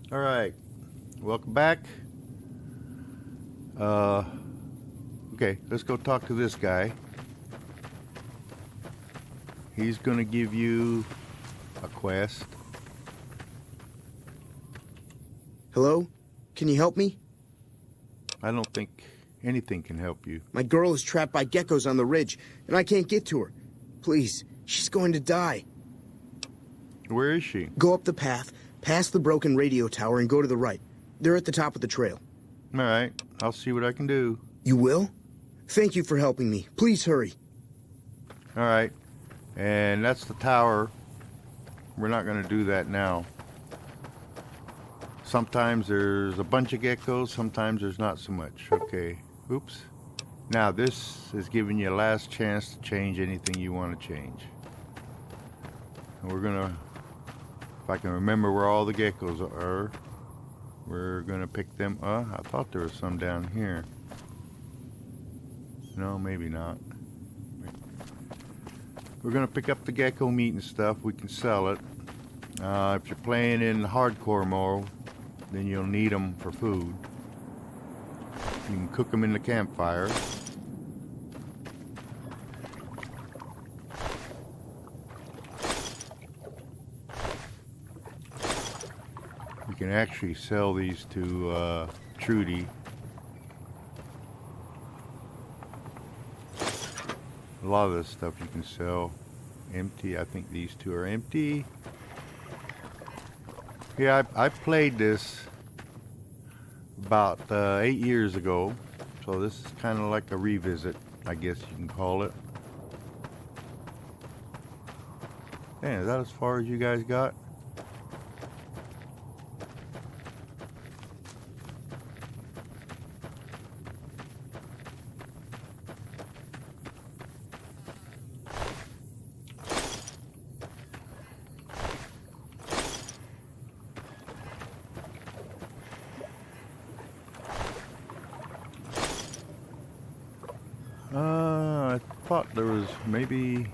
All right, welcome back. Okay, let's go talk to this guy. He's gonna give you a quest. Hello? Can you help me? I don't think anything can help you. My girl is trapped by geckos on the ridge, and I can't get to her. Please, she's going to die. Where is she? Go up the path, past the broken radio tower, and go to the right. They're at the top of the trail. All right, I'll see what I can do. You will? Thank you for helping me. Please hurry. All right, and that's the tower. We're not gonna do that now. Sometimes there's a bunch of geckos, sometimes there's not so much. Okay, oops. Now this is giving you a last chance to change anything you want to change. And we're gonna, if I can remember where all the geckos are, we're gonna pick them. I thought there was some down here. No, maybe not. We're gonna pick up the gecko meat and stuff. We can sell it. If you're playing in hardcore mode, then you'll need them for food. You can cook them in the campfire. You can actually sell these to Trudy. A lot of this stuff you can sell empty. I think these two are empty. Yeah, I played this about 8 years ago, so this is kind of like a revisit, I guess you can call it. Man, is that as far as you guys got? I thought there was I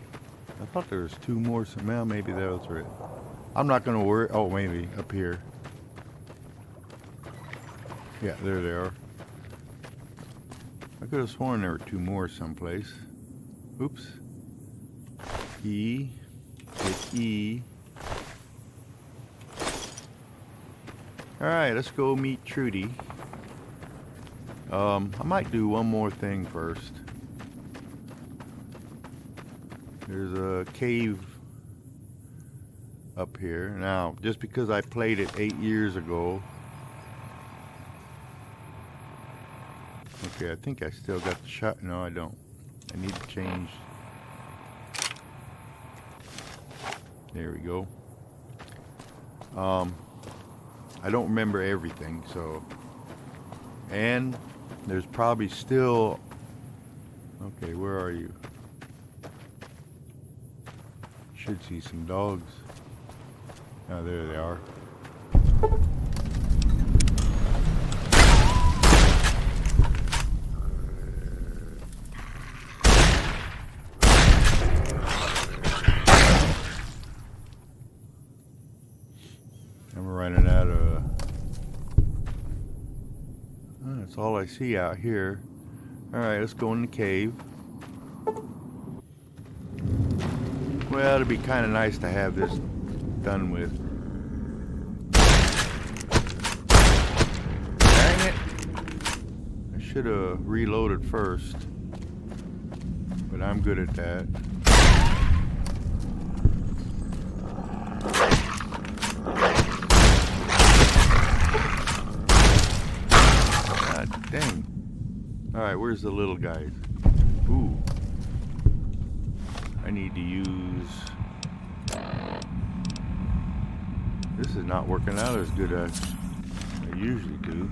thought there was two more, well, maybe that was it. I'm not gonna worry, oh, maybe up here. Yeah, there they are. I could have sworn there were two more someplace. Oops. E, hit E. Alright, let's go meet Trudy. I might do one more thing first. There's a cave up here. Now, just because I played it 8 years ago. Okay, I think I still got the shot. No, I don't. I need to change. There we go. I don't remember everything, so. And there's probably still. Okay, where are you? Should see some dogs. Oh, there they are. I'm running out of. Oh, that's all I see out here. All right, let's go in the cave. Well, it'd be kind of nice to have this done with. Dang it! I should have reloaded first, but I'm good at that. God dang. Alright, where's the little guys? Ooh. I need to use. This is not working out as good as I usually do.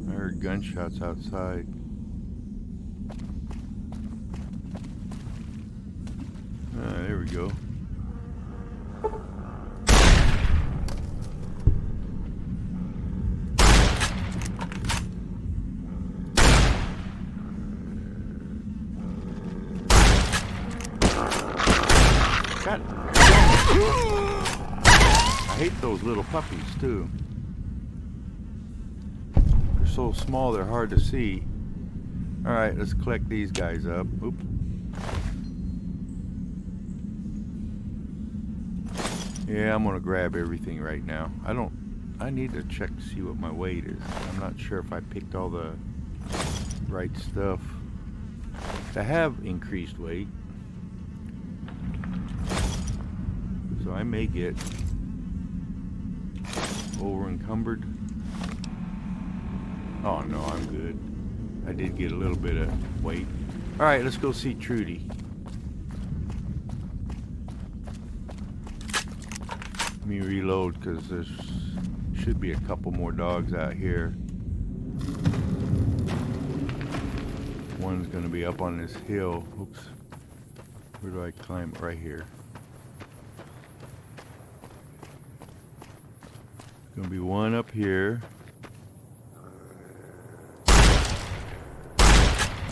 I heard gunshots outside. There we go. God. I hate those little puppies too. They're so small they're hard to see. Alright, let's collect these guys up. Oop. Yeah, I'm gonna grab everything right now. I need to check to see what my weight is. I'm not sure if I picked all the right stuff. I have increased weight, so I may get over encumbered. Oh no, I'm good. I did get a little bit of weight. Alright, let's go see Trudy. Let me reload because there's should be a couple more dogs out here. One's gonna be up on this hill. Oops. Where do I climb? Right here. Gonna be one up here.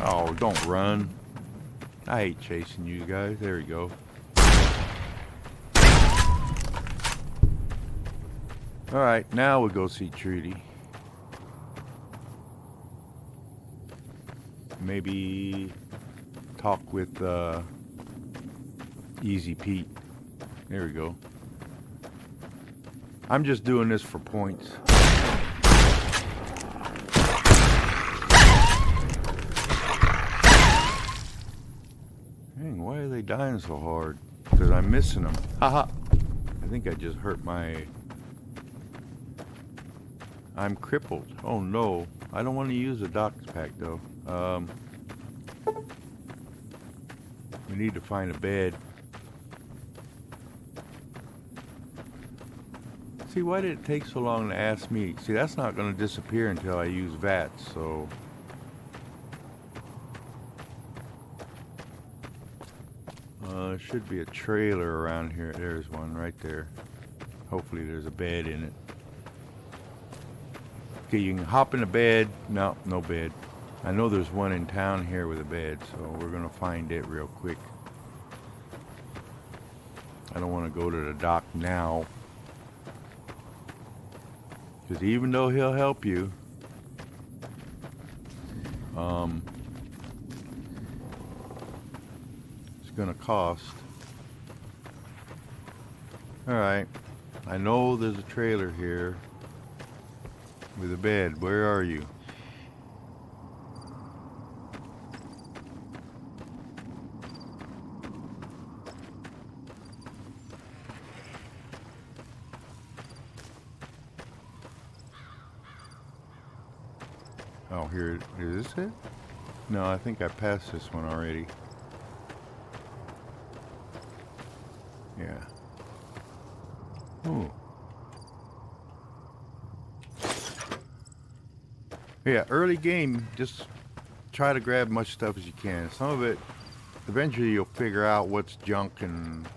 Oh, don't run. I hate chasing you guys. There we go. Alright, now we'll go see Trudy. Maybe talk with Easy Pete. There we go. I'm just doing this for points. Dang, why are they dying so hard? Because I'm missing them. Haha. I think I just hurt my... I'm crippled. Oh no. I don't want to use a doc's pack though. We need to find a bed. See, why did it take so long to ask me? See, that's not going to disappear until I use VATS, so... there should be a trailer around here. There's one right there. Hopefully there's a bed in it. Okay, you can hop in a bed. No, no bed. I know there's one in town here with a bed, so we're going to find it real quick. I don't want to go to the dock now. Because even though he'll help you, it's going to cost. Alright, I know there's a trailer here with a bed. Where are you? Oh, here, is this it? No, I think I passed this one already. Yeah. Ooh. Yeah, early game, just try to grab much stuff as you can. Some of it, eventually you'll figure out what's junk and,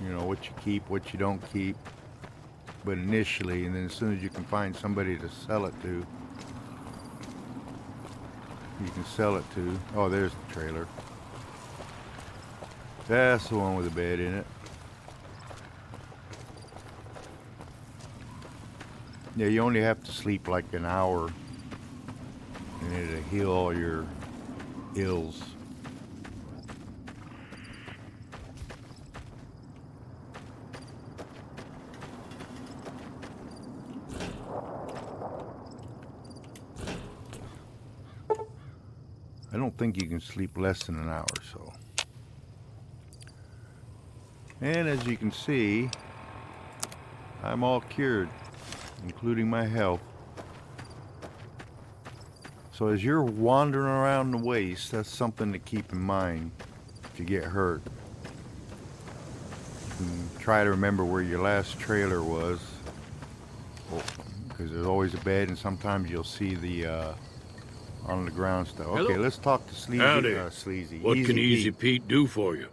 you know, what you keep, what you don't keep. But initially, and then as soon as you can find somebody to sell it to, you can sell it to. Oh, there's the trailer. That's the one with the bed in it. Yeah, you only have to sleep like an hour and it'll heal all your ills. I don't think you can sleep less than an hour, so. And as you can see, I'm all cured, including my health. So as you're wandering around the waste, that's something to keep in mind if you get hurt. And try to remember where your last trailer was, because there's always a bed, and sometimes you'll see the on the ground stuff. Okay, Hello. let's talk to Sleazy. Sleazy. What can Easy Pete do for you?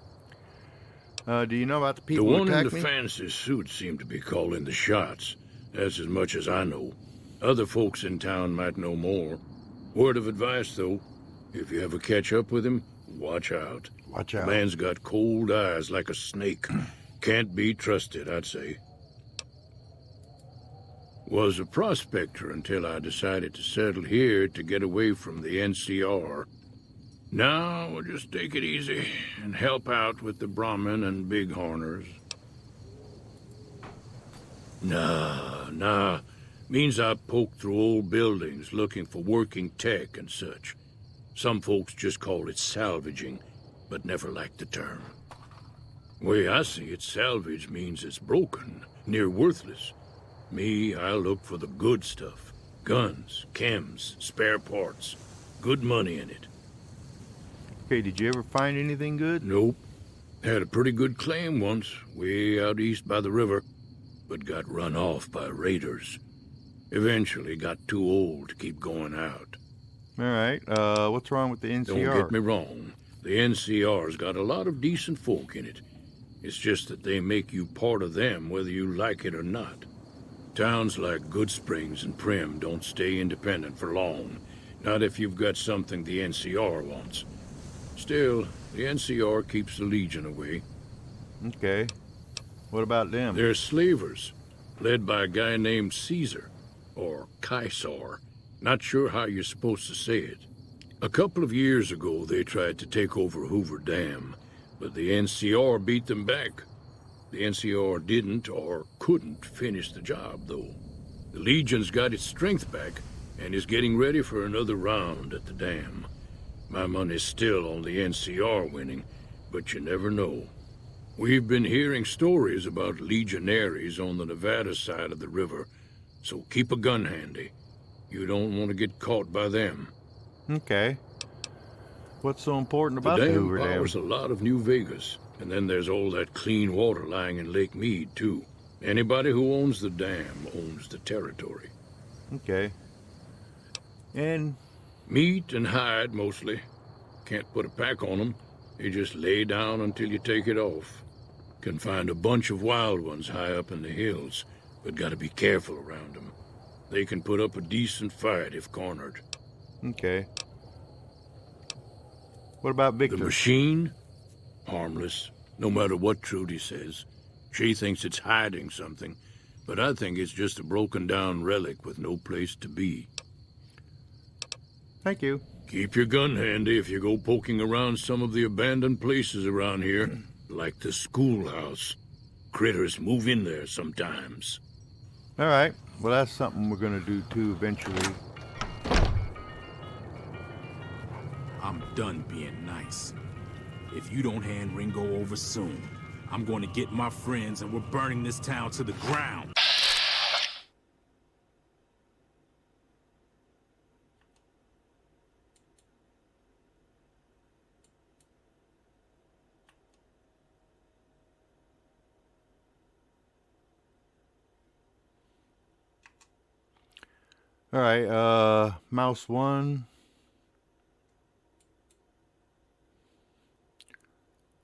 Do you know about the The people who one in attacked the me? fancy suit seemed to be calling the shots. That's as much as I know. Other folks in town might know more. Word of advice, though, if you ever catch up with him, watch out. Watch The out. man's got cold eyes like a snake. Can't be trusted, I'd say. Was a prospector until I decided to settle here to get away from the NCR. Now we'll just take it easy and help out with the Brahmin and Bighorners. Nah. Means I poke through old buildings looking for working tech and such. Some folks just call it salvaging, but never liked the term. Way I see it, salvage means it's broken, near worthless. Me, I look for the good stuff. Guns, chems, spare parts. Good money in it. Okay, did you ever find anything good? Nope. Had a pretty good claim once, way out east by the river, but got run off by raiders. Eventually got too old to keep going out. All right, what's wrong with the NCR? Don't get me wrong. The NCR's got a lot of decent folk in it. It's just that they make you part of them whether you like it or not. Towns like Good Springs and Prim don't stay independent for long. Not if you've got something the NCR wants. Still, the NCR keeps the Legion away. Okay. What about them? They're slavers, led by a guy named Caesar, or Caesar. Not sure how you're supposed to say it. A couple of years ago, they tried to take over Hoover Dam, but the NCR beat them back. The NCR didn't or couldn't finish the job, though. The Legion's got its strength back and is getting ready for another round at the dam. My money's still on the NCR winning, but you never know. We've been hearing stories about legionaries on the Nevada side of the river, so keep a gun handy. You don't want to get caught by them. Okay. What's so important about the dam Hoover Dam? powers a lot of New Vegas, and then there's all that clean water lying in Lake Mead, too. Anybody who owns the dam owns the territory. Okay. And Meat and hide, mostly. Can't put a pack on them. You just lay down until you take it off. Can find a bunch of wild ones high up in the hills, but gotta be careful around them. They can put up a decent fight if cornered. okay. What about Victor? The machine? Harmless, no matter what Trudy says. She thinks it's hiding something, but I think it's just a broken-down relic with no place to be. Thank you. Keep your gun handy if you go poking around some of the abandoned places around here, like the schoolhouse. Critters move in there sometimes. All right. Well, that's something we're going to do, too, eventually. I'm done being nice. If you don't hand Ringo over soon, I'm going to get my friends and we're burning this town to the ground. All right, mouse 1.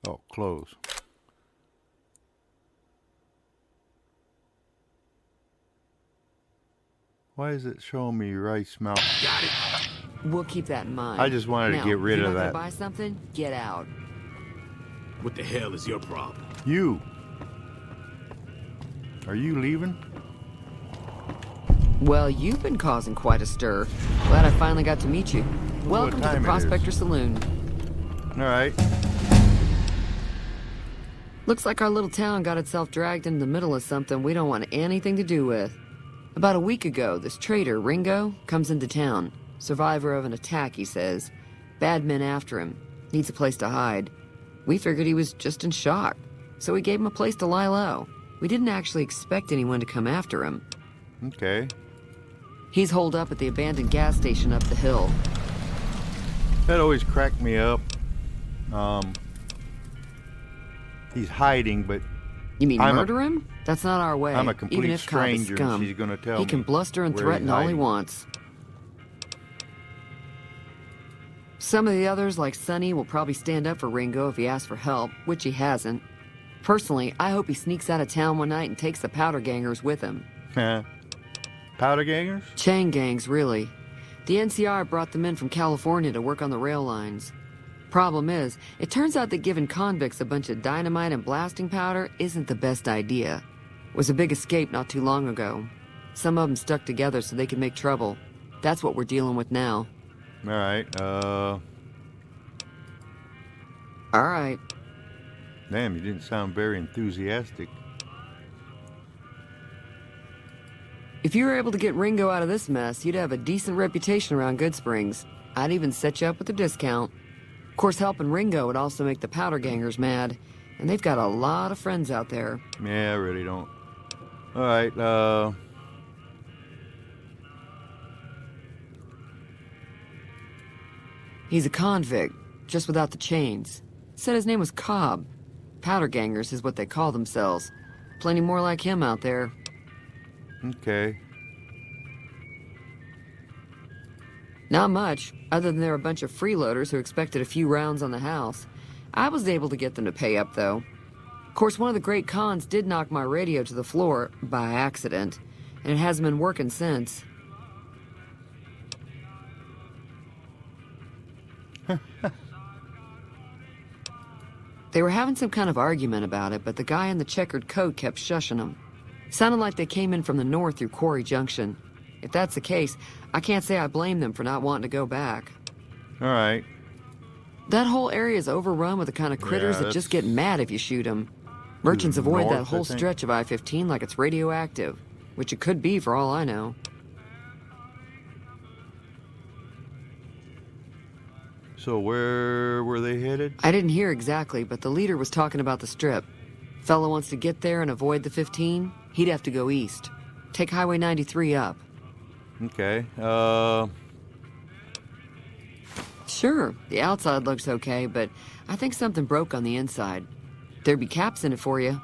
Oh, close. Why is it showing me rice mouse? Got it. We'll keep that in mind. I just wanted Now, to get rid you of not gonna that. buy something? Get out. What the hell is your problem? You. Are you leaving? Well, you've been causing quite a stir. Glad I finally got to meet you. Welcome to the time it is. Prospector Saloon. All right. Looks like our little town got itself dragged into the middle of something we don't want anything to do with. About a week ago, this traitor, Ringo, comes into town. Survivor of an attack, he says. Bad men after him. Needs a place to hide. We figured he was just in shock, so we gave him a place to lie low. We didn't actually expect anyone to come after him. Okay. He's holed up at the abandoned gas station up the hill. That always cracked me up. He's hiding, but You mean I'm a- murder him? That's not our way. I'm a complete Even if Cobb is stranger, and scum, she's gonna tell he can me bluster and where threaten he's all he hiding. wants. Some of the others, like Sonny, will probably stand up for Ringo if he asks for help, which he hasn't. Personally, I hope he sneaks out of town one night and takes the powder gangers with him. Powder gangers? Chain gangs, really. The NCR brought them in from California to work on the rail lines. Problem is, it turns out that giving convicts a bunch of dynamite and blasting powder isn't the best idea. Was a big escape not too long ago. Some of them stuck together so they could make trouble. That's what we're dealing with now. All right. All right. Damn, you didn't sound very enthusiastic. If you were able to get Ringo out of this mess, you'd have a decent reputation around Goodsprings. I'd even set you up with a discount. Of course, helping Ringo would also make the powder gangers mad, and they've got a lot of friends out there. Yeah, I really don't. All right. He's a convict, just without the chains. Said his name was Cobb. Powder gangers is what they call themselves. Plenty more like him out there. Okay. Not much, other than they're a bunch of freeloaders who expected a few rounds on the house. I was able to get them to pay up, though. Of course, one of the great cons did knock my radio to the floor, by accident, and it hasn't been working since. They were having some kind of argument about it, but the guy in the checkered coat kept shushing them. Sounded like they came in from the north through Quarry Junction. If that's the case, I can't say I blame them for not wanting to go back. All right. That whole area is overrun with the kind of critters that just get mad if you shoot them. Merchants avoid that whole stretch of I-15 like it's radioactive, which it could be for all I know. So where were they headed? I didn't hear exactly, but the leader was talking about the strip. Fella wants to get there and avoid the 15, he'd have to go east. Take Highway 93 up. Okay. Sure, the outside looks okay, but I think something broke on the inside. There'd be caps in it for you.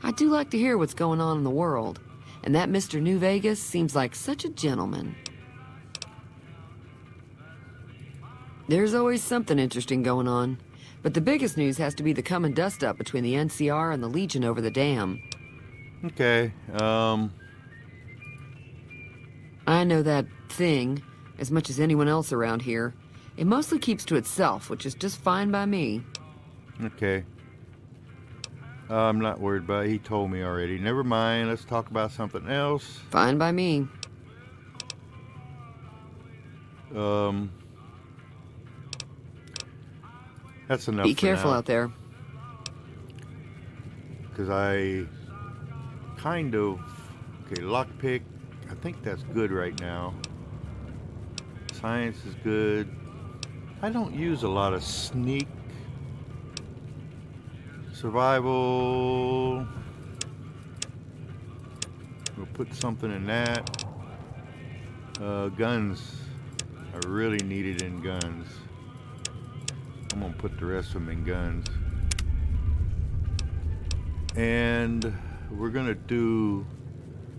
I do like to hear what's going on in the world. And that Mr. New Vegas seems like such a gentleman. There's always something interesting going on. But the biggest news has to be the coming dust-up between the NCR and the Legion over the dam. Okay. I know that thing as much as anyone else around here. It mostly keeps to itself, which is just fine by me. Okay. I'm not worried about it. He told me already. Never mind. Let's talk about something else. Fine by me. That's enough. Be careful out there. Because I kind of... Okay, lockpick. I think that's good right now. Science is good. I don't use a lot of sneak. Survival. We'll put something in that. Guns. I really need it in guns. I'm gonna put the rest of them in guns. And we're gonna do...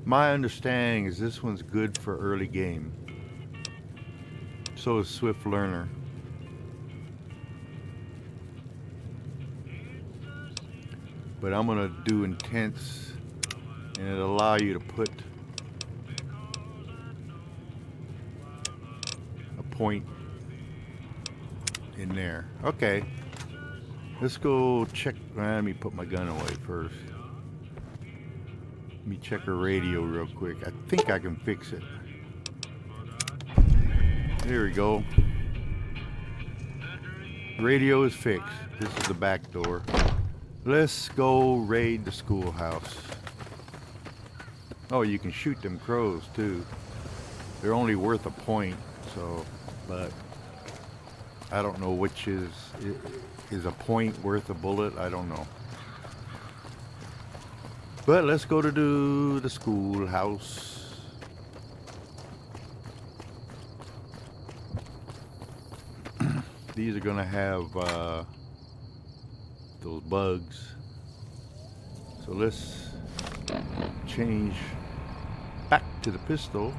My understanding is this one's good for early game. So is Swift Learner. But I'm gonna do intense, and it'll allow you to put a point in there. Okay, let's go check. Let me put my gun away first. Let me check her radio real quick. I think I can fix it. There we go. Radio is fixed. This is the back door. Let's go raid the schoolhouse. Oh, you can shoot them crows too. They're only worth a point, so, but I don't know which is a point worth a bullet. I don't know. But let's go to the schoolhouse. These are gonna have those bugs. So let's change back to the pistol.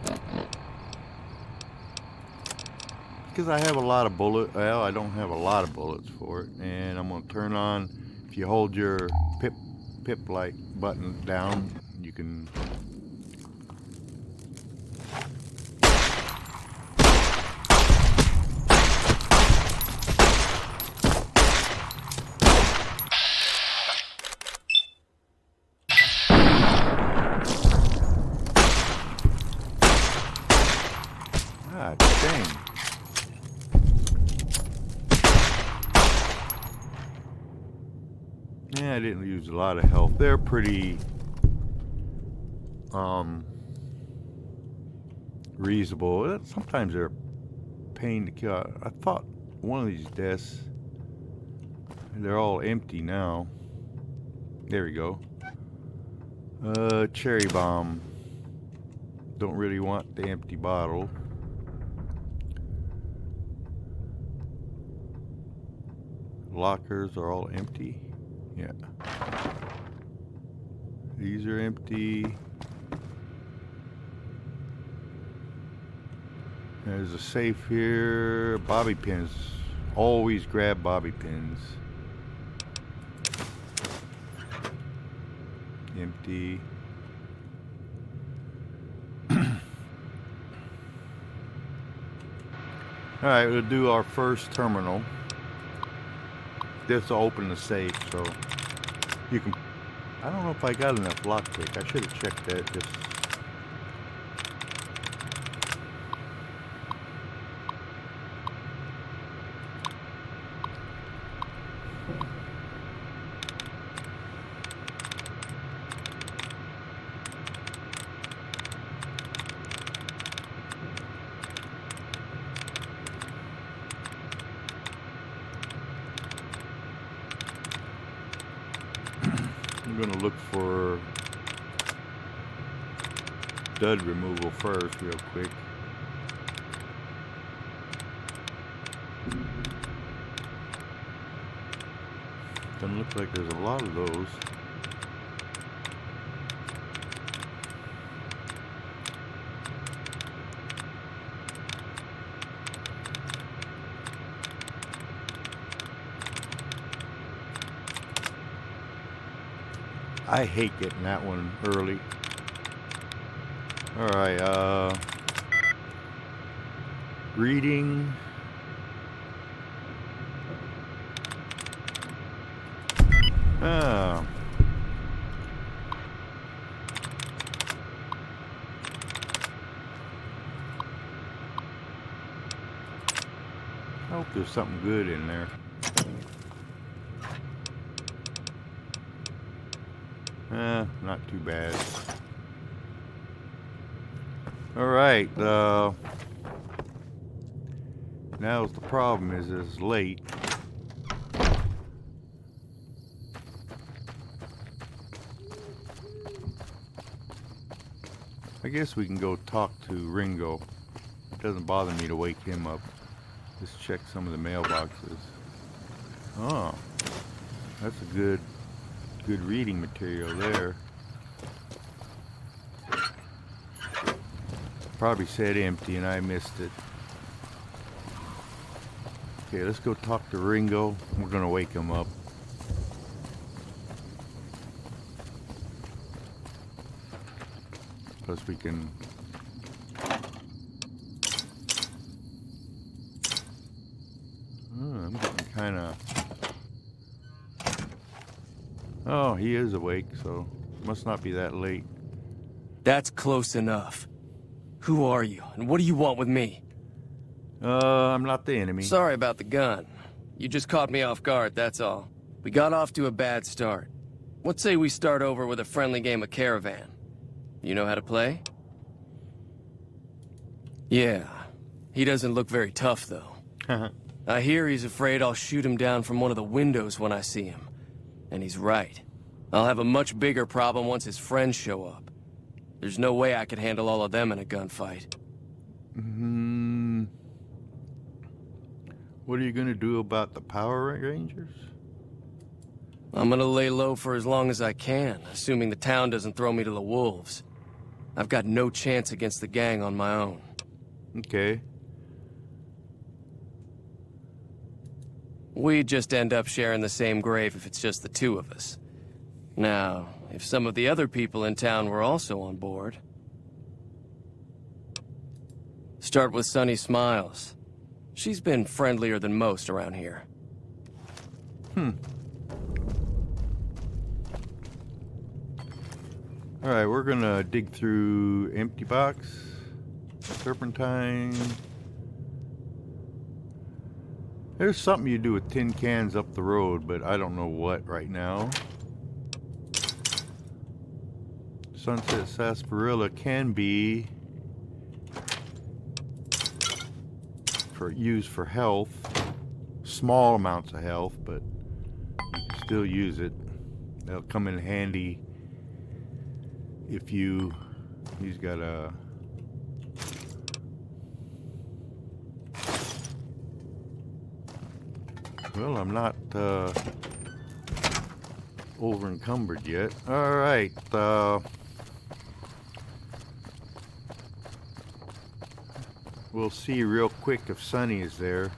Because I have a lot of bullets. Well, I don't have a lot of bullets for it. And I'm gonna turn on, if you hold your pip light button down, you can God dang. Yeah, I didn't use a lot of health. They're pretty reasonable. Sometimes they're a pain to kill. I thought one of these desks, they're all empty now. There we go. Cherry bomb. Don't really want the empty bottle. Lockers are all empty. Yeah. These are empty. There's a safe here. Bobby pins. Always grab bobby pins. Empty. Alright, we'll do our first terminal. This will open the safe, so you can... I don't know if I got enough lockpick. I should have checked that. Just... I'm going to look for dud removal first real quick. Doesn't look like there's a lot of those. I hate getting that one early. Alright, reading. Oh. I hope there's something good in there. Not too bad. Alright, now's the problem is it's late. I guess we can go talk to Ringo. It doesn't bother me to wake him up. Just check some of the mailboxes. Oh, that's a good reading material there. Probably said empty and I missed it. Okay, let's go talk to Ringo. We're gonna wake him up. Plus we can... I'm getting kinda... Oh, he is awake, so must not be that late. That's close enough. Who are you, and what do you want with me? I'm not the enemy. Sorry about the gun. You just caught me off guard, that's all. We got off to a bad start. Let's say we start over with a friendly game of Caravan. You know how to play? Yeah. He doesn't look very tough, though. I hear he's afraid I'll shoot him down from one of the windows when I see him. And he's right. I'll have a much bigger problem once his friends show up. There's no way I could handle all of them in a gunfight. What are you gonna do about the Power Rangers? I'm gonna lay low for as long as I can, assuming the town doesn't throw me to the wolves. I've got no chance against the gang on my own. Okay. We'd just end up sharing the same grave if it's just the two of us. Now, if some of the other people in town were also on board... Start with Sunny Smiles. She's been friendlier than most around here. Alright, we're gonna dig through empty box, turpentine, There's something you do with tin cans up the road, but I don't know what right now. Sunset sarsaparilla can be used for health. Small amounts of health, but you can still use it. They'll come in handy if you... He's got a... Well, I'm not over encumbered yet. All right. We'll see real quick if Sonny is there.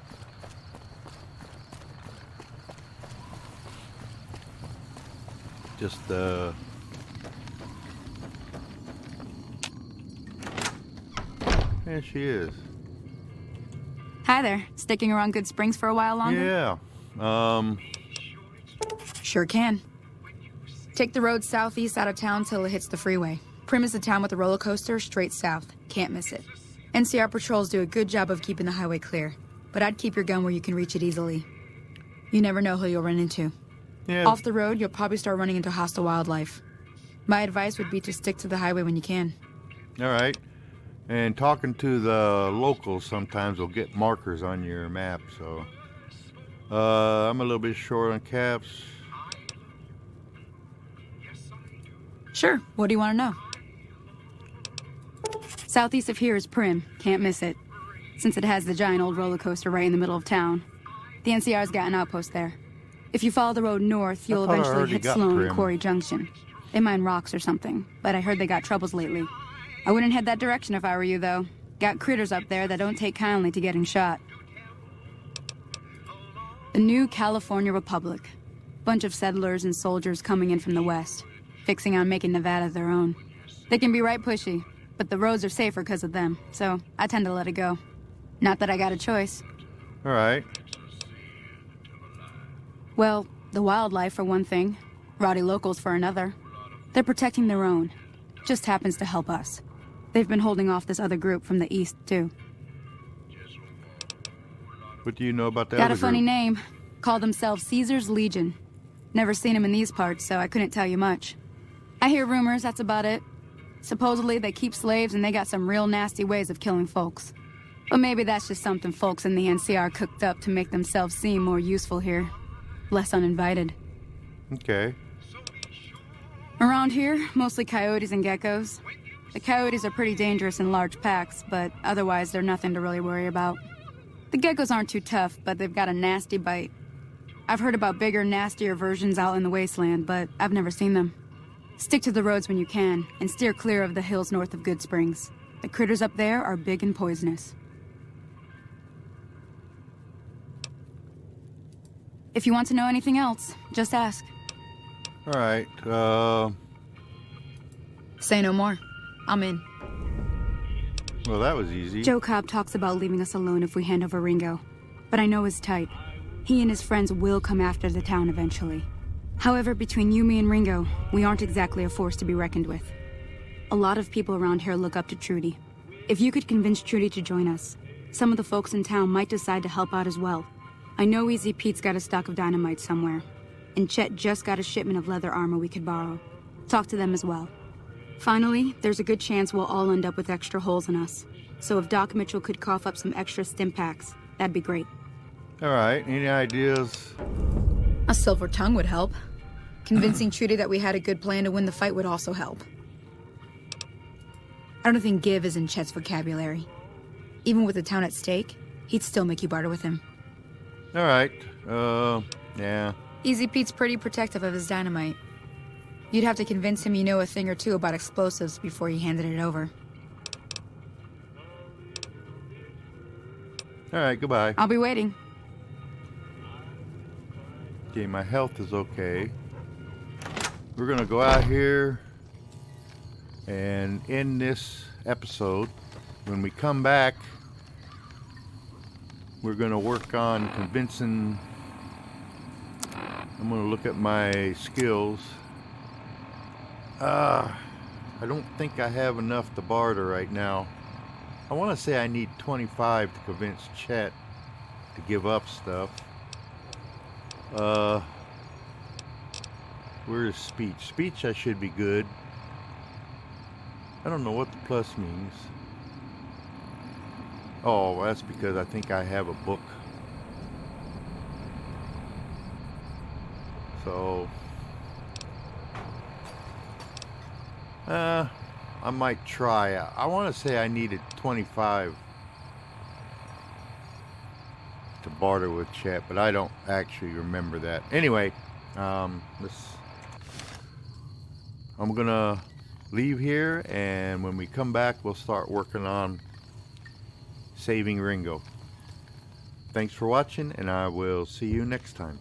Just there she is. Hi there. Sticking around Good Springs for a while longer? Yeah. Sure can. Take the road southeast out of town till it hits the freeway. Prim is the town with the roller coaster straight south. Can't miss it. NCR patrols do a good job of keeping the highway clear, but I'd keep your gun where you can reach it easily. You never know who you'll run into. Yeah. Off the road, you'll probably start running into hostile wildlife. My advice would be to stick to the highway when you can. All right. And talking to the locals sometimes will get markers on your map, so... I'm a little bit short on caps. Sure. What do you want to know? Southeast of here is Prim. Can't miss it. Since it has the giant old roller coaster right in the middle of town. The NCR's got an outpost there. If you follow the road north, you'll thought I eventually already hit got Sloan Prim. and Quarry Junction. They mine rocks or something, but I heard they got troubles lately. I wouldn't head that direction if I were you, though. Got critters up there that don't take kindly to getting shot. The new California Republic. Bunch of settlers and soldiers coming in from the west, fixing on making Nevada their own. They can be right pushy, but the roads are safer because of them, so I tend to let it go. Not that I got a choice. All right. Well, the wildlife for one thing, rowdy locals for another. They're protecting their own. Just happens to help us. They've been holding off this other group from the east, too. What do you know about that Got other a funny group? name. Call themselves Caesar's Legion. Never seen them in these parts, so I couldn't tell you much. I hear rumors, that's about it. Supposedly they keep slaves and they got some real nasty ways of killing folks. But maybe that's just something folks in the NCR cooked up to make themselves seem more useful here. Less uninvited. Okay. Around here, mostly coyotes and geckos. The coyotes are pretty dangerous in large packs, but otherwise they're nothing to really worry about. The geckos aren't too tough, but they've got a nasty bite. I've heard about bigger, nastier versions out in the wasteland, but I've never seen them. Stick to the roads when you can, and steer clear of the hills north of Good Springs. The critters up there are big and poisonous. If you want to know anything else, just ask. All right. Say no more. I'm in. Well, that was easy. Joe Cobb talks about leaving us alone if we hand over Ringo, but I know he's tight. He and his friends will come after the town eventually. However, between you, me, and Ringo, we aren't exactly a force to be reckoned with. A lot of people around here look up to Trudy. If you could convince Trudy to join us, some of the folks in town might decide to help out as well. I know Easy Pete's got a stock of dynamite somewhere, and Chet just got a shipment of leather armor we could borrow. Talk to them as well. Finally, there's a good chance we'll all end up with extra holes in us. So if Doc Mitchell could cough up some extra stim packs, that'd be great. All right. Any ideas? A silver tongue would help. Convincing Trudy that we had a good plan to win the fight would also help. I don't think give is in Chet's vocabulary. Even with the town at stake, he'd still make you barter with him. All right. Yeah. Easy Pete's pretty protective of his dynamite. You'd have to convince him you know a thing or two about explosives before you handed it over. All right. Goodbye. I'll be waiting. Okay, my health is okay. We're gonna go out here and end this episode. When we come back, we're gonna work on convincing. I'm gonna look at my skills. I don't think I have enough to barter right now. I want to say I need 25 to convince Chet to give up stuff. Where is speech? Speech I should be good. I don't know what the plus means. Oh, that's because I think I have a book. So I might try. I want to say I needed 25 to barter with chat, but I don't actually remember that. Anyway, I'm gonna leave here, and when we come back, we'll start working on saving Ringo. Thanks for watching, and I will see you next time.